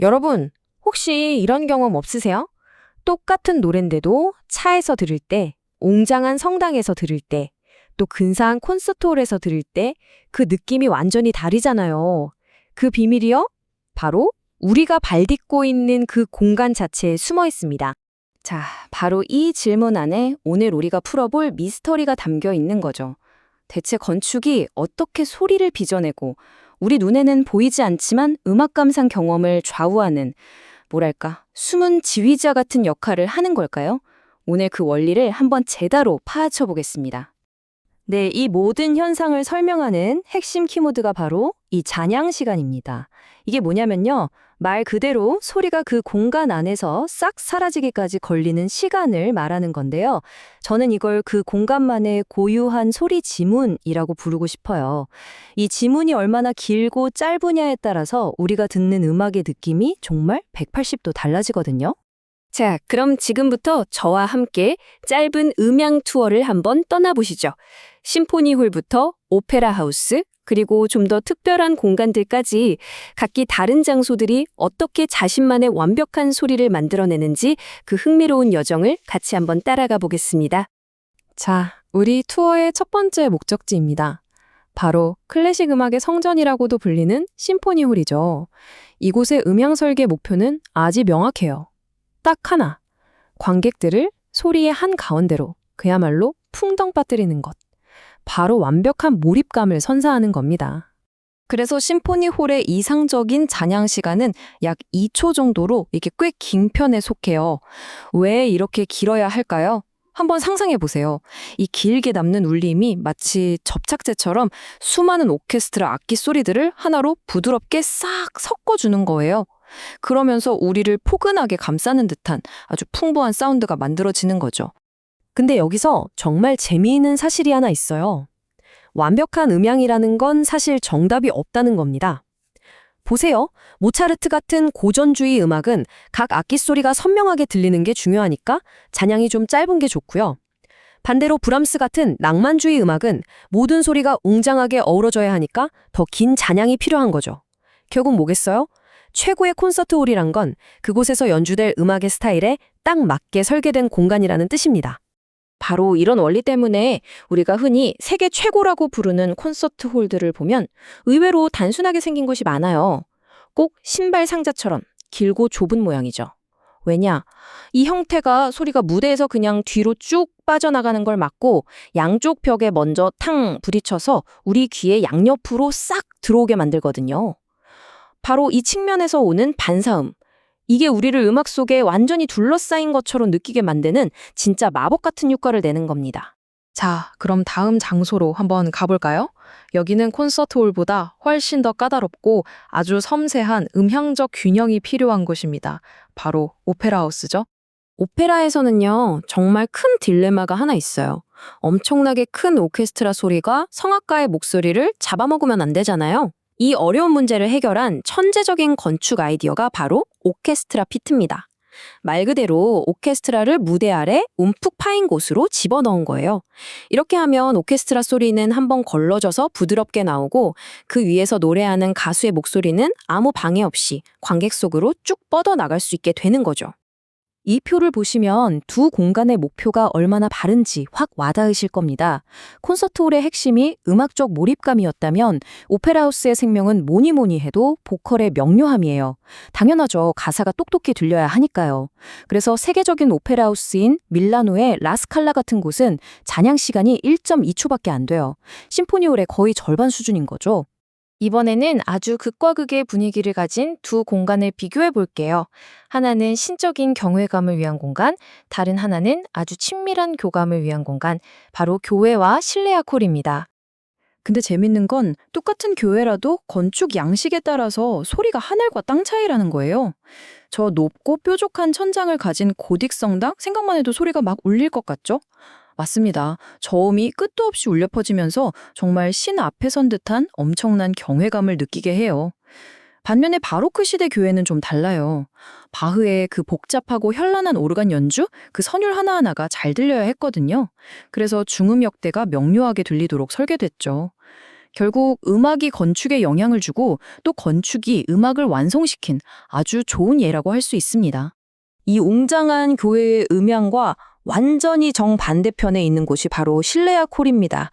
여러분, 혹시 이런 경험 없으세요? 똑같은 노랜데도 차에서 들을 때, 웅장한 성당에서 들을 때, 또 근사한 콘서트홀에서 들을 때 그 느낌이 완전히 다르잖아요. 그 비밀이요? 바로 우리가 발 딛고 있는 그 공간 자체에 숨어 있습니다. 자, 바로 이 질문 안에 오늘 우리가 풀어볼 미스터리가 담겨 있는 거죠. 대체 건축이 어떻게 소리를 빚어내고 우리 눈에는 보이지 않지만 음악 감상 경험을 좌우하는 뭐랄까 숨은 지휘자 같은 역할을 하는 걸까요? 오늘 그 원리를 한번 제대로 파헤쳐 보겠습니다. 네, 이 모든 현상을 설명하는 핵심 키워드가 바로 이 잔향 시간입니다. 이게 뭐냐면요. 말 그대로 소리가 그 공간 안에서 싹 사라지기까지 걸리는 시간을 말하는 건데요. 저는 이걸 그 공간만의 고유한 소리 지문이라고 부르고 싶어요. 이 지문이 얼마나 길고 짧으냐에 따라서 우리가 듣는 음악의 느낌이 정말 180도 달라지거든요. 자, 그럼 지금부터 저와 함께 짧은 음향 투어를 한번 떠나보시죠. 심포니홀부터 오페라 하우스, 그리고 좀 더 특별한 공간들까지 각기 다른 장소들이 어떻게 자신만의 완벽한 소리를 만들어내는지 그 흥미로운 여정을 같이 한번 따라가 보겠습니다. 자, 우리 투어의 첫 번째 목적지입니다. 바로 클래식 음악의 성전이라고도 불리는 심포니홀이죠. 이곳의 음향 설계 목표는 아주 명확해요. 딱 하나, 관객들을 소리의 한가운데로 그야말로 풍덩 빠뜨리는 것. 바로 완벽한 몰입감을 선사하는 겁니다. 그래서 심포니홀의 이상적인 잔향 시간은 약 2초 정도로 이게 꽤 긴 편에 속해요. 왜 이렇게 길어야 할까요? 한번 상상해 보세요. 이 길게 남는 울림이 마치 접착제처럼 수많은 오케스트라 악기 소리들을 하나로 부드럽게 싹 섞어주는 거예요. 그러면서 우리를 포근하게 감싸는 듯한 아주 풍부한 사운드가 만들어지는 거죠. 근데 여기서 정말 재미있는 사실이 하나 있어요. 완벽한 음향이라는 건 사실 정답이 없다는 겁니다. 보세요. 모차르트 같은 고전주의 음악은 각 악기 소리가 선명하게 들리는 게 중요하니까 잔향이 좀 짧은 게 좋고요. 반대로 브람스 같은 낭만주의 음악은 모든 소리가 웅장하게 어우러져야 하니까 더 긴 잔향이 필요한 거죠. 결국 뭐겠어요? 최고의 콘서트홀이란 건 그곳에서 연주될 음악의 스타일에 딱 맞게 설계된 공간이라는 뜻입니다. 바로 이런 원리 때문에 우리가 흔히 세계 최고라고 부르는 콘서트 홀들을 보면 의외로 단순하게 생긴 곳이 많아요. 꼭 신발 상자처럼 길고 좁은 모양이죠. 왜냐? 이 형태가 소리가 무대에서 그냥 뒤로 쭉 빠져나가는 걸 막고 양쪽 벽에 먼저 탕 부딪혀서 우리 귀에 양옆으로 싹 들어오게 만들거든요. 바로 이 측면에서 오는 반사음. 이게 우리를 음악 속에 완전히 둘러싸인 것처럼 느끼게 만드는 진짜 마법 같은 효과를 내는 겁니다. 자, 그럼 다음 장소로 한번 가볼까요? 여기는 콘서트홀보다 훨씬 더 까다롭고 아주 섬세한 음향적 균형이 필요한 곳입니다. 바로 오페라 하우스죠. 오페라에서는요, 정말 큰 딜레마가 하나 있어요. 엄청나게 큰 오케스트라 소리가 성악가의 목소리를 잡아먹으면 안 되잖아요. 이 어려운 문제를 해결한 천재적인 건축 아이디어가 바로 오케스트라 피트입니다. 말 그대로 오케스트라를 무대 아래 움푹 파인 곳으로 집어넣은 거예요. 이렇게 하면 오케스트라 소리는 한번 걸러져서 부드럽게 나오고 그 위에서 노래하는 가수의 목소리는 아무 방해 없이 관객 속으로 쭉 뻗어나갈 수 있게 되는 거죠. 이 표를 보시면 두 공간의 목표가 얼마나 다른지 확 와닿으실 겁니다. 콘서트홀의 핵심이 음악적 몰입감이었다면 오페라하우스의 생명은 뭐니 해도 보컬의 명료함이에요. 당연하죠. 가사가 똑똑히 들려야 하니까요. 그래서 세계적인 오페라하우스인 밀라노의 라스칼라 같은 곳은 잔향 시간이 1.2초밖에 안 돼요. 심포니홀의 거의 절반 수준인 거죠. 이번에는 아주 극과 극의 분위기를 가진 두 공간을 비교해 볼게요. 하나는 신적인 경외감을 위한 공간, 다른 하나는 아주 친밀한 교감을 위한 공간, 바로 교회와 실내악 홀입니다. 근데 재밌는 건 똑같은 교회라도 건축 양식에 따라서 소리가 하늘과 땅 차이라는 거예요. 저 높고 뾰족한 천장을 가진 고딕 성당 생각만 해도 소리가 막 울릴 것 같죠? 맞습니다. 저음이 끝도 없이 울려 퍼지면서 정말 신 앞에 선 듯한 엄청난 경외감을 느끼게 해요. 반면에 바로크 시대 교회는 좀 달라요. 바흐의 그 복잡하고 현란한 오르간 연주, 그 선율 하나하나가 잘 들려야 했거든요. 그래서 중음 역대가 명료하게 들리도록 설계됐죠. 결국 음악이 건축에 영향을 주고 또 건축이 음악을 완성시킨 아주 좋은 예라고 할 수 있습니다. 이 웅장한 교회의 음향과 완전히 정반대편에 있는 곳이 바로 실내악 홀입니다.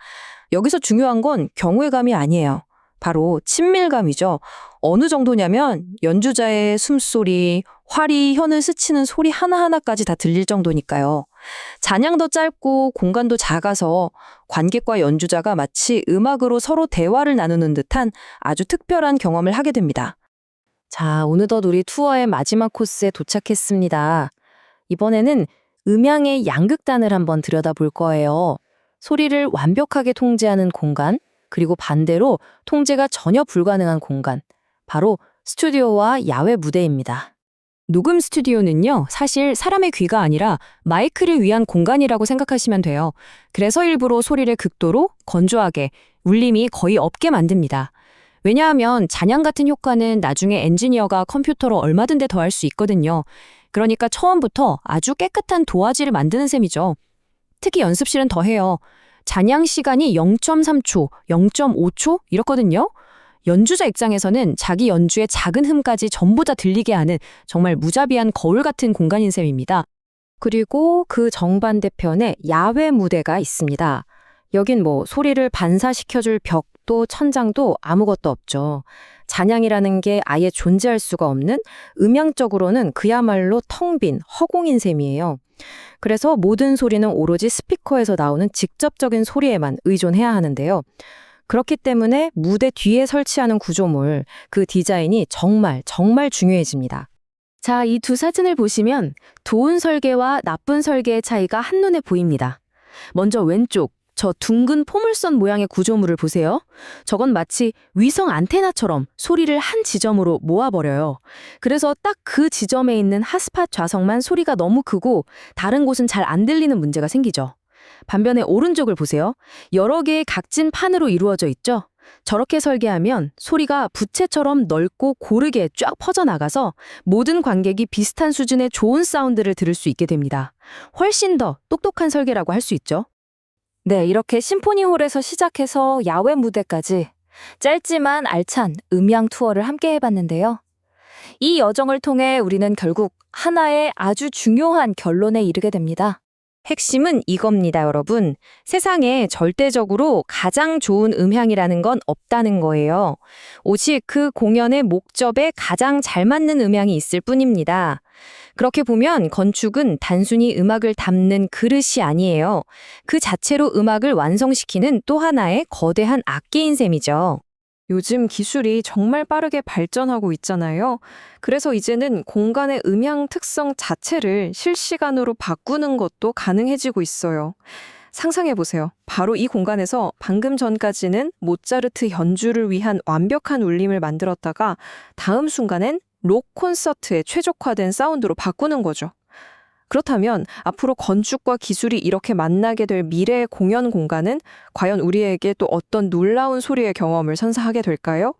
여기서 중요한 건 경외감이 아니에요. 바로 친밀감이죠. 어느 정도냐면 연주자의 숨소리, 활이 현을 스치는 소리 하나하나까지 다 들릴 정도니까요. 잔향도 짧고 공간도 작아서 관객과 연주자가 마치 음악으로 서로 대화를 나누는 듯한 아주 특별한 경험을 하게 됩니다. 자, 어느덧 우리 투어의 마지막 코스에 도착했습니다. 이번에는 음향의 양극단을 한번 들여다볼 거예요. 소리를 완벽하게 통제하는 공간, 그리고 반대로 통제가 전혀 불가능한 공간, 바로 스튜디오와 야외 무대입니다. 녹음 스튜디오는요, 사실 사람의 귀가 아니라 마이크를 위한 공간이라고 생각하시면 돼요. 그래서 일부러 소리를 극도로 건조하게, 울림이 거의 없게 만듭니다. 왜냐하면 잔향 같은 효과는 나중에 엔지니어가 컴퓨터로 얼마든지 더할 수 있거든요. 그러니까 처음부터 아주 깨끗한 도화지를 만드는 셈이죠. 특히 연습실은 더해요. 잔향 시간이 0.3초, 0.5초 이렇거든요. 연주자 입장에서는 자기 연주의 작은 흠까지 전부 다 들리게 하는 정말 무자비한 거울 같은 공간인 셈입니다. 그리고 그 정반대편에 야외 무대가 있습니다. 여긴 소리를 반사시켜줄 벽도 천장도 아무것도 없죠. 잔향이라는 게 아예 존재할 수가 없는, 음향적으로는 그야말로 텅 빈 허공인 셈이에요. 그래서 모든 소리는 오로지 스피커에서 나오는 직접적인 소리에만 의존해야 하는데요. 그렇기 때문에 무대 뒤에 설치하는 구조물, 그 디자인이 정말 중요해집니다. 자, 이 두 사진을 보시면 좋은 설계와 나쁜 설계의 차이가 한눈에 보입니다. 먼저 왼쪽, 저 둥근 포물선 모양의 구조물을 보세요. 저건 마치 위성 안테나처럼 소리를 한 지점으로 모아버려요. 그래서 딱 그 지점에 있는 핫스팟 좌석만 소리가 너무 크고 다른 곳은 잘 안 들리는 문제가 생기죠. 반면에 오른쪽을 보세요. 여러 개의 각진 판으로 이루어져 있죠. 저렇게 설계하면 소리가 부채처럼 넓고 고르게 쫙 퍼져나가서 모든 관객이 비슷한 수준의 좋은 사운드를 들을 수 있게 됩니다. 훨씬 더 똑똑한 설계라고 할 수 있죠. 네, 이렇게 심포니홀에서 시작해서 야외 무대까지 짧지만 알찬 음향 투어를 함께 해봤는데요. 이 여정을 통해 우리는 결국 하나의 아주 중요한 결론에 이르게 됩니다. 핵심은 이겁니다, 여러분. 세상에 절대적으로 가장 좋은 음향이라는 건 없다는 거예요. 오직 그 공연의 목적에 가장 잘 맞는 음향이 있을 뿐입니다. 그렇게 보면 건축은 단순히 음악을 담는 그릇이 아니에요. 그 자체로 음악을 완성시키는 또 하나의 거대한 악기인 셈이죠. 요즘 기술이 정말 빠르게 발전하고 있잖아요. 그래서 이제는 공간의 음향 특성 자체를 실시간으로 바꾸는 것도 가능해지고 있어요. 상상해보세요. 바로 이 공간에서 방금 전까지는 모차르트 연주를 위한 완벽한 울림을 만들었다가 다음 순간엔 록 콘서트에 최적화된 사운드로 바꾸는 거죠. 그렇다면 앞으로 건축과 기술이 이렇게 만나게 될 미래의 공연 공간은 과연 우리에게 또 어떤 놀라운 소리의 경험을 선사하게 될까요?